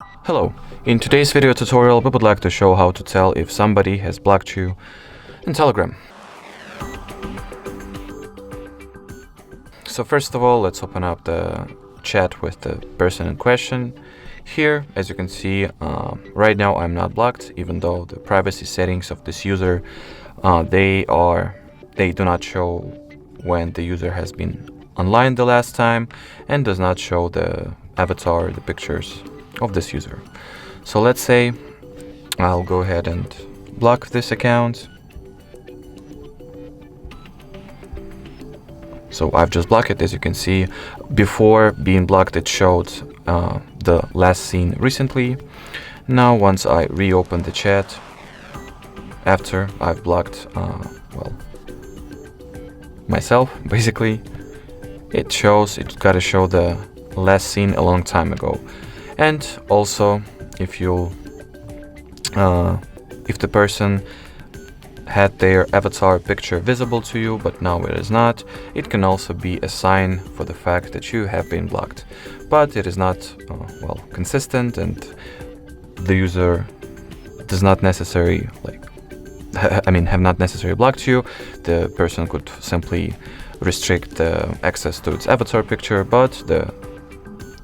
Hello, in today's video tutorial we would like to show how to tell if somebody has blocked you in Telegram. So first of all, let's open up the chat with the person in question. Here, as you can see, right now I'm not blocked, even though the privacy settings of this user, they do not show when the user has been online the last time and does not show the avatar, the pictures of this user. So let's say I'll go ahead and block this account. So I've just blocked it. As you can see, before being blocked it showed the last seen recently. Now once I reopen the chat after I've blocked myself, basically it's gotta show the last seen a long time ago. And also if the person had their avatar picture visible to you but now it is not, it can also be a sign for the fact that you have been blocked. But it is not consistent, and the user does not necessarily have not necessarily blocked you. The person could simply restrict the access to its avatar picture, but the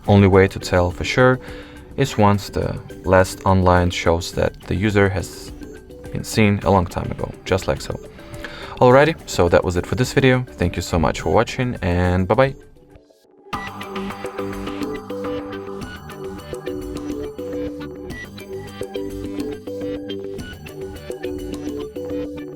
only way to tell for sure is once the last online shows that the user has been seen a long time ago, just like so. Alrighty, so that was it for this video. Thank you so much for watching, and bye bye.